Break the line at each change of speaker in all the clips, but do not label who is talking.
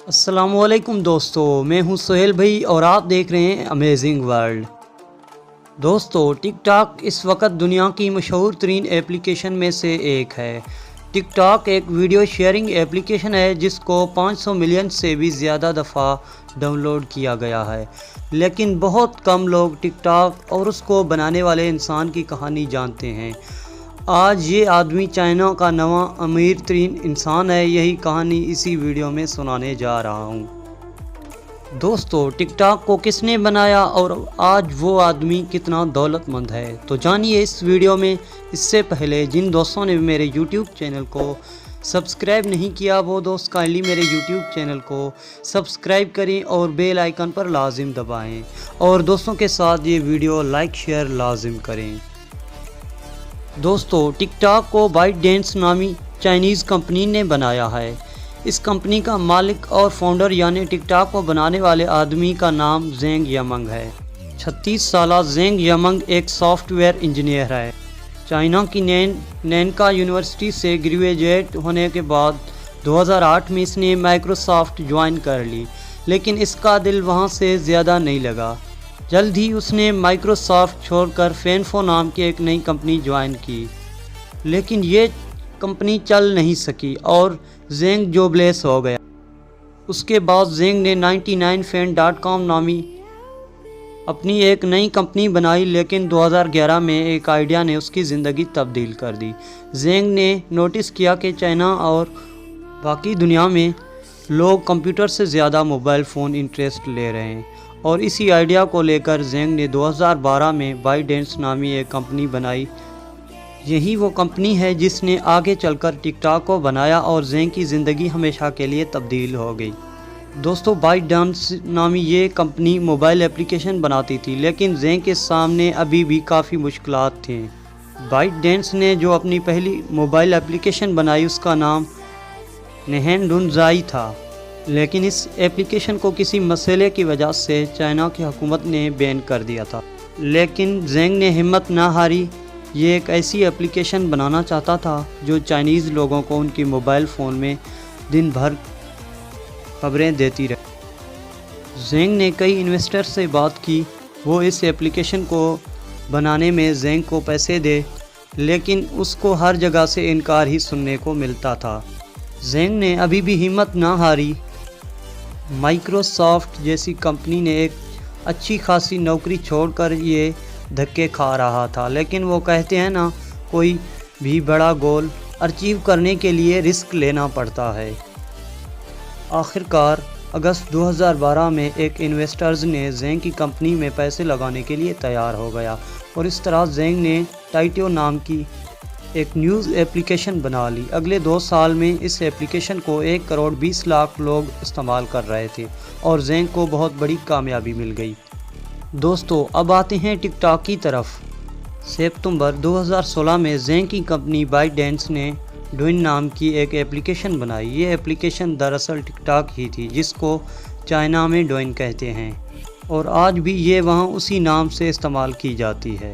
السلام علیکم دوستو، میں ہوں سہیل بھائی اور آپ دیکھ رہے ہیں امیزنگ ورلڈ۔ دوستو، ٹک ٹاک اس وقت دنیا کی مشہور ترین ایپلیکیشن میں سے ایک ہے۔ ٹک ٹاک ایک ویڈیو شیئرنگ ایپلیکیشن ہے جس کو 500 ملین سے بھی زیادہ دفعہ ڈاؤن لوڈ کیا گیا ہے، لیکن بہت کم لوگ ٹک ٹاک اور اس کو بنانے والے انسان کی کہانی جانتے ہیں۔ آج یہ آدمی چائنا کا نواں امیر ترین انسان ہے، یہی کہانی اسی ویڈیو میں سنانے جا رہا ہوں۔ دوستو، ٹک ٹاک کو کس نے بنایا اور آج وہ آدمی کتنا دولت مند ہے، تو جانیے اس ویڈیو میں۔ اس سے پہلے جن دوستوں نے میرے یوٹیوب چینل کو سبسکرائب نہیں کیا وہ دوست کائنڈلی میرے یوٹیوب چینل کو سبسکرائب کریں اور بیل آئیکن پر لازم دبائیں، اور دوستوں کے ساتھ یہ ویڈیو لائک شیئر لازم کریں۔ دوستو، ٹک ٹاک کو بائٹ ڈینس نامی چائنیز کمپنی نے بنایا ہے۔ اس کمپنی کا مالک اور فاؤنڈر یعنی ٹک ٹاک کو بنانے والے آدمی کا نام زینگ یامنگ ہے۔ 36 سالہ زینگ یامنگ ایک سافٹ ویئر انجینئر ہے۔ چائنا کی نینکا یونیورسٹی سے گریجویٹ ہونے کے بعد 2008 میں اس نے مائیکروسافٹ جوائن کر لی، لیکن اس کا دل وہاں سے زیادہ نہیں لگا۔ جلد ہی اس نے مائیکروسافٹ چھوڑ کر فینفو نام کی ایک نئی کمپنی جوائن کی، لیکن یہ کمپنی چل نہیں سکی اور زینگ جاب لیس ہو گیا۔ اس کے بعد زینگ نے 99fan.com نامی اپنی ایک نئی کمپنی بنائی، لیکن 2011 میں ایک آئیڈیا نے اس کی زندگی تبدیل کر دی۔ زینگ نے نوٹس کیا کہ چائنا اور باقی دنیا میں لوگ کمپیوٹر سے زیادہ موبائل فون انٹرسٹ لے رہے ہیں، اور اسی آئیڈیا کو لے کر زینگ نے 2012 میں بائٹ ڈینس نامی ایک کمپنی بنائی۔ یہی وہ کمپنی ہے جس نے آگے چل کر ٹک ٹاک کو بنایا اور زینگ کی زندگی ہمیشہ کے لیے تبدیل ہو گئی۔ دوستو، بائٹ ڈینس نامی یہ کمپنی موبائل ایپلیکیشن بناتی تھی، لیکن زینگ کے سامنے ابھی بھی کافی مشکلات تھیں۔ بائٹ ڈینس نے جو اپنی پہلی موبائل ایپلیکیشن بنائی اس کا نام نہین ڈونزائی تھا، لیکن اس ایپلیکیشن کو کسی مسئلے کی وجہ سے چائنا کی حکومت نے بین کر دیا تھا، لیکن زینگ نے ہمت نہ ہاری۔ یہ ایک ایسی ایپلیکیشن بنانا چاہتا تھا جو چائنیز لوگوں کو ان کی موبائل فون میں دن بھر خبریں دیتی رہے۔ زینگ نے کئی انویسٹر سے بات کی، وہ اس ایپلیکیشن کو بنانے میں زینگ کو پیسے دے، لیکن اس کو ہر جگہ سے انکار ہی سننے کو ملتا تھا۔ زینگ نے ابھی بھی ہمت نہ ہاری۔ مائیکروسافٹ جیسی کمپنی نے ایک اچھی خاصی نوکری چھوڑ کر یہ دھکے کھا رہا تھا، لیکن وہ کہتے ہیں نا، کوئی بھی بڑا گول اچیو کرنے کے لیے رسک لینا پڑتا ہے۔ آخرکار اگست 2012 میں ایک انویسٹرز نے زینگ کی کمپنی میں پیسے لگانے کے لیے تیار ہو گیا، اور اس طرح زینگ نے ٹائٹیو نام کی ایک نیوز ایپلیکیشن بنا لی۔ اگلے 2 سال میں اس ایپلیکیشن کو 1,20,00,000 لوگ استعمال کر رہے تھے، اور زینگ کو بہت بڑی کامیابی مل گئی۔ دوستو، اب آتے ہیں ٹک ٹاک کی طرف۔ ستمبر 2016 میں زینگ کی کمپنی بائٹ ڈینس نے ڈوئن نام کی ایک ایپلیکیشن بنائی۔ یہ ایپلیکیشن دراصل ٹک ٹاک ہی تھی، جس کو چائنا میں ڈوئن کہتے ہیں، اور آج بھی یہ وہاں اسی نام سے استعمال کی جاتی ہے۔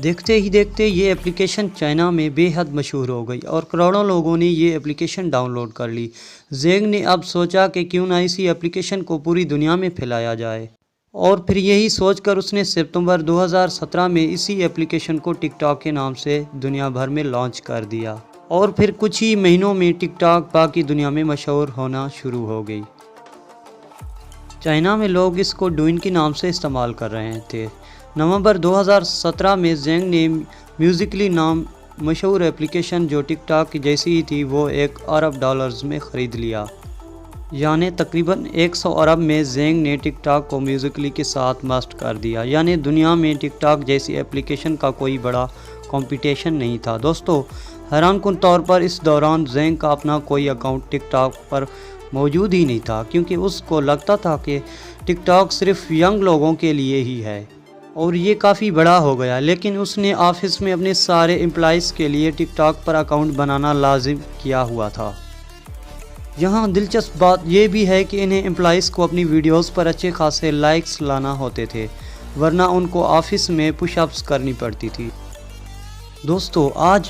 دیکھتے ہی دیکھتے یہ ایپلیکیشن چائنا میں بے حد مشہور ہو گئی اور کروڑوں لوگوں نے یہ ایپلیکیشن ڈاؤن لوڈ کر لی۔ زینگ نے اب سوچا کہ کیوں نہ اسی ایپلیکیشن کو پوری دنیا میں پھیلایا جائے، اور پھر یہی سوچ کر اس نے ستمبر 2017 میں اسی ایپلیکیشن کو ٹک ٹاک کے نام سے دنیا بھر میں لانچ کر دیا، اور پھر کچھ ہی مہینوں میں ٹک ٹاک باقی دنیا میں مشہور ہونا شروع ہو گئی۔ چائنا میں لوگ اس کو ڈوئن کے نام سے استعمال کر رہے تھے۔ نومبر 2017 میں زینگ نے میوزکلی نام مشہور ایپلیکیشن جو ٹک ٹاک کی جیسی ہی تھی وہ $1 ارب میں خرید لیا، یعنی تقریباً 100 ارب میں زینگ نے ٹک ٹاک کو میوزکلی کے ساتھ مسٹ کر دیا، یعنی دنیا میں ٹک ٹاک جیسی ایپلیکیشن کا کوئی بڑا کمپٹیشن نہیں تھا۔ دوستو، حیران کن طور پر اس دوران زینگ کا اپنا کوئی اکاؤنٹ ٹک ٹاک پر موجود ہی نہیں تھا، کیونکہ اس کو لگتا تھا کہ ٹک ٹاک صرف ینگ لوگوں کے لیے ہی ہے، اور یہ کافی بڑا ہو گیا۔ لیکن اس نے آفس میں اپنے سارے امپلائیز کے لیے ٹک ٹاک پر اکاؤنٹ بنانا لازم کیا ہوا تھا۔ یہاں دلچسپ بات یہ بھی ہے کہ انہیں امپلائیز کو اپنی ویڈیوز پر اچھے خاصے لائکس لانا ہوتے تھے، ورنہ ان کو آفس میں پش اپس کرنی پڑتی تھی۔ دوستو، آج